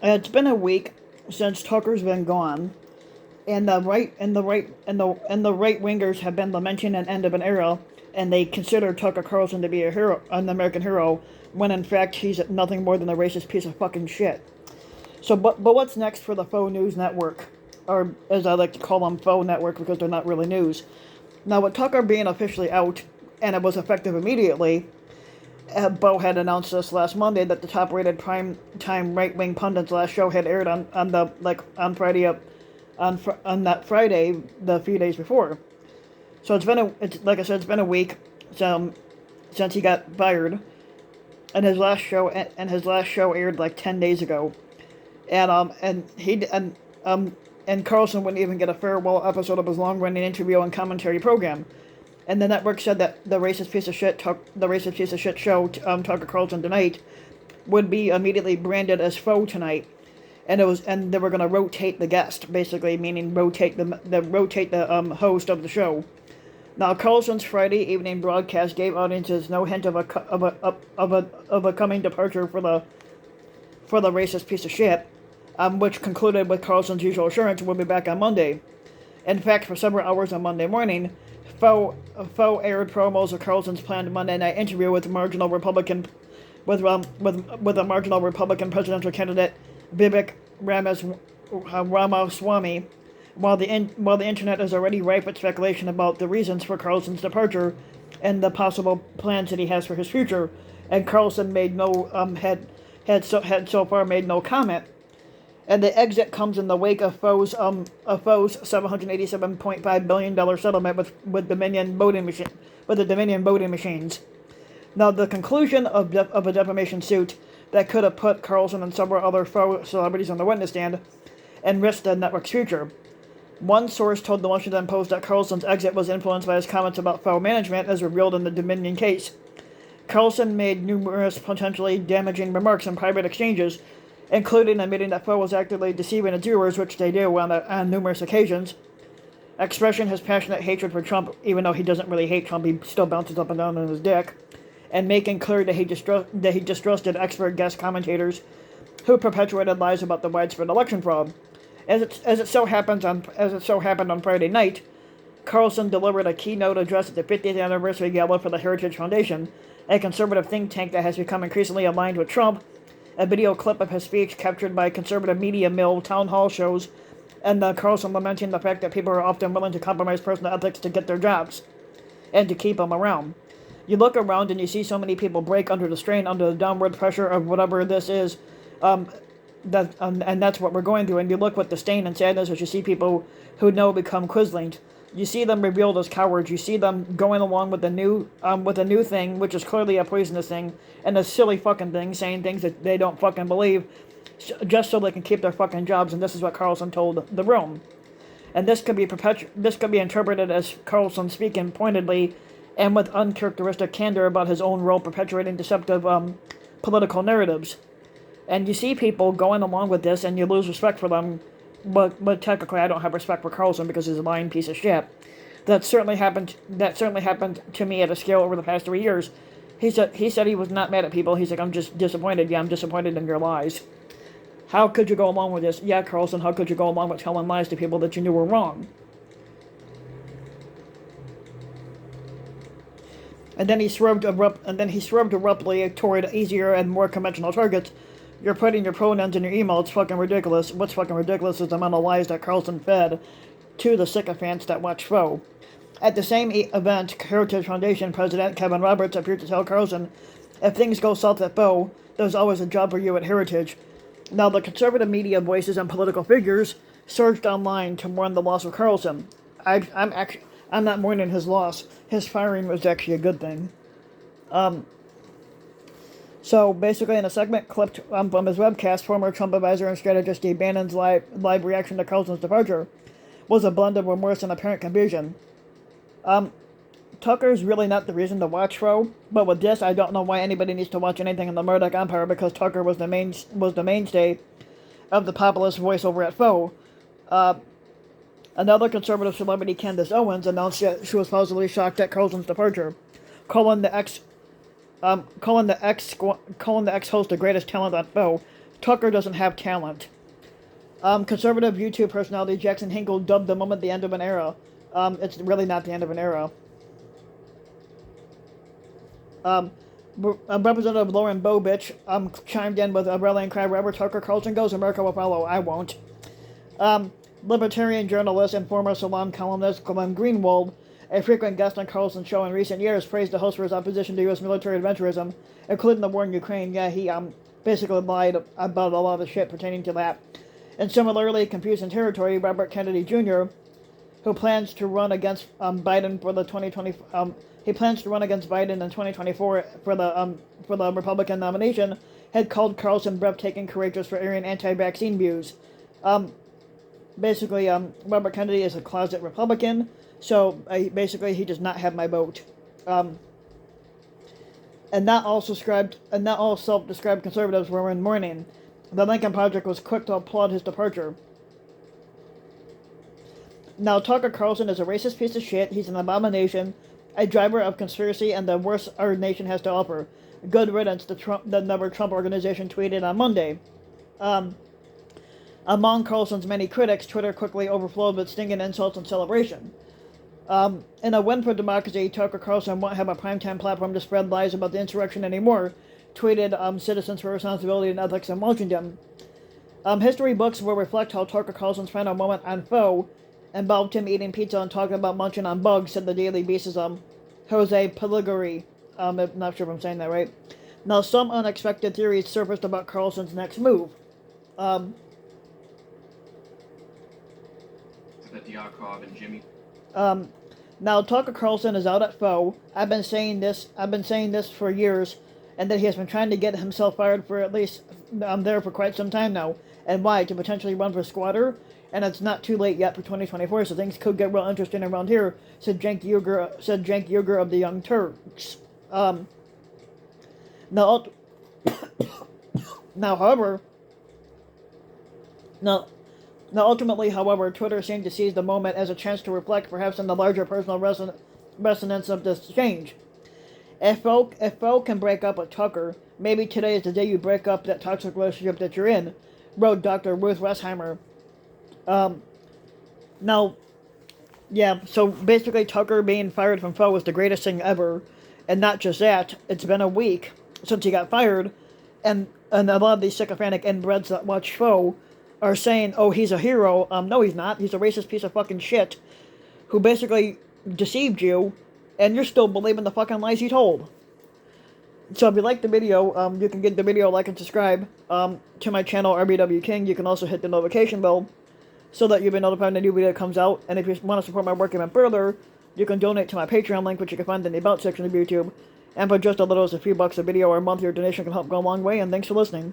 It's been a week since Tucker's been gone, and the right wingers have been lamenting an end of an era, and they consider Tucker Carlson to be a hero, an American hero, when in fact he's nothing more than a racist piece of fucking shit. So, but what's next for the faux news network, or as I like to call them, faux network because they're not really news. Now, with Tucker being officially out, and it was effective immediately, Bo had announced this last Monday that the top-rated prime time right-wing pundit's last show had aired on Friday on that Friday the few days before. So it's like I said, it's been a week since he got fired, and his last show aired like 10 days ago, and Carlson wouldn't even get a farewell episode of his long-running interview and commentary program. And the network said that the racist piece of shit show, Tucker Carlson Tonight, would be immediately branded as faux tonight, and they were going to rotate the guest, basically meaning rotate the host of the show. Now, Carlson's Friday evening broadcast gave audiences no hint of a coming departure for the racist piece of shit, which concluded with Carlson's usual assurance we'll be back on Monday. In fact, for several hours on Monday morning, Faux aired promos of Carlson's planned Monday night interview with a marginal Republican presidential candidate Vivek Ramaswamy, while the internet is already rife with speculation about the reasons for Carlson's departure and the possible plans that he has for his future, and Carlson made no had so far made no comment. And the exit comes in the wake of Foe's $787.5 billion settlement with Dominion voting machines. Now, the conclusion of a defamation suit that could have put Carlson and several other Foe celebrities on the witness stand and risked the network's future. One source told the Washington Post that Carlson's exit was influenced by his comments about Foe management, as revealed in the Dominion case. Carlson made numerous potentially damaging remarks in private exchanges, including admitting that Foe was actively deceiving its viewers, which they do on numerous occasions, expressing his passionate hatred for Trump, even though he doesn't really hate Trump, he still bounces up and down on his dick, and making clear that he distrusted expert guest commentators who perpetuated lies about the widespread election fraud. As it so happened on Friday night, Carlson delivered a keynote address at the 50th anniversary gala for the Heritage Foundation, a conservative think tank that has become increasingly aligned with Trump. A video clip of his speech captured by conservative media mill town hall shows, and Carlson lamenting the fact that people are often willing to compromise personal ethics to get their jobs and to keep them around. You look around and you see so many people break under the strain, under the downward pressure of whatever this is, and that's what we're going through. And you look with disdain and sadness as you see people who know become quisling. You see them revealed as cowards. You see them going along with a new thing, which is clearly a poisonous thing, and a silly fucking thing, saying things that they don't fucking believe, just so they can keep their fucking jobs. And this is what Carlson told the room. And this could be interpreted as Carlson speaking pointedly and with uncharacteristic candor about his own role perpetuating deceptive political narratives. And you see people going along with this, and you lose respect for them. But technically, I don't have respect for Carlson because he's a lying piece of shit. That certainly happened to me at a scale over the past 3 years. He said he was not mad at people. He's like, I'm just disappointed. Yeah, I'm disappointed in your lies. How could you go along with this? Yeah, Carlson, how could you go along with telling lies to people that you knew were wrong? And then he swerved abruptly toward easier and more conventional targets. You're putting your pronouns in your email. It's fucking ridiculous. What's fucking ridiculous is the amount of lies that Carlson fed to the sycophants that watch Foe. At the same event, Heritage Foundation President Kevin Roberts appeared to tell Carlson, if things go south at Foe, there's always a job for you at Heritage. Now, the conservative media voices and political figures surged online to mourn the loss of Carlson. I'm not mourning his loss. His firing was actually a good thing. So basically, in a segment clipped from his webcast, former Trump advisor and strategist Steve Bannon's live reaction to Carlson's departure was a blend of remorse and apparent confusion. Tucker's really not the reason to watch Foe, but with this, I don't know why anybody needs to watch anything in the Murdoch Empire, because Tucker was the mainstay of the populist voice over at Foe. Another conservative celebrity, Candace Owens, announced that she was positively shocked at Carlson's departure, calling the ex-host the greatest talent on Foe. Tucker doesn't have talent. Conservative YouTube personality Jackson Hinkle dubbed the moment the end of an era. It's really not the end of an era. Representative Lauren Bobich chimed in with a rallying cry, wherever Tucker Carlson goes, America will follow. I won't. Libertarian journalist and former Salon columnist Glenn Greenwald, a frequent guest on Carlson's show in recent years, praised the host for his opposition to U.S. military adventurism, including the war in Ukraine. Yeah, he basically lied about a lot of shit pertaining to that. And similarly, confused in territory, Robert Kennedy Jr., who plans to run against Biden for the 2020. He plans to run against Biden in 2024 for the Republican nomination, had called Carlson breathtaking courageous for airing anti-vaccine views. Basically, Robert Kennedy is a closet Republican, so basically he does not have my vote. And not all self-described conservatives were in mourning. The Lincoln Project was quick to applaud his departure. Now, Tucker Carlson is a racist piece of shit. He's an abomination, a driver of conspiracy, and the worst our nation has to offer. Good riddance, the Never Trump organization tweeted on Monday. Among Carlson's many critics, Twitter quickly overflowed with stinging insults and celebration. In a win for democracy, Tucker Carlson won't have a primetime platform to spread lies about the insurrection anymore, tweeted Citizens for Responsibility and Ethics in Washington. History books will reflect how Tucker Carlson's final moment on Foe involved him eating pizza and talking about munching on bugs, said the Daily Beast's Jose Peliguri. I'm not sure if I'm saying that right. Now, some unexpected theories surfaced about Carlson's next move. The Diakov and Jimmy. Now, Tucker Carlson is out at Foe. I've been saying this for years, and that he has been trying to get himself fired for at least there for quite some time now. And why? To potentially run for squatter. And it's not too late yet for 2024, so things could get real interesting around here, said Cenk Uygur of the Young Turks. Now, ultimately, however, Twitter seemed to seize the moment as a chance to reflect perhaps on the larger personal resonance of this change. If Foe can break up with Tucker, maybe today is the day you break up that toxic relationship that you're in, wrote Dr. Ruth Westheimer. So basically Tucker being fired from Foe was the greatest thing ever, and not just that, it's been a week since he got fired, and a lot of these sycophantic inbreds that watch Foe are saying, oh, he's a hero. No, he's not. He's a racist piece of fucking shit who basically deceived you, and you're still believing the fucking lies he told. So if you like the video, you can give the video a like and subscribe to my channel, RBW King. You can also hit the notification bell so that you'll be notified when a new video comes out. And if you want to support my work even further, you can donate to my Patreon link, which you can find in the About section of YouTube. And for just as little as a few bucks a video or a month, your donation can help go a long way, and thanks for listening.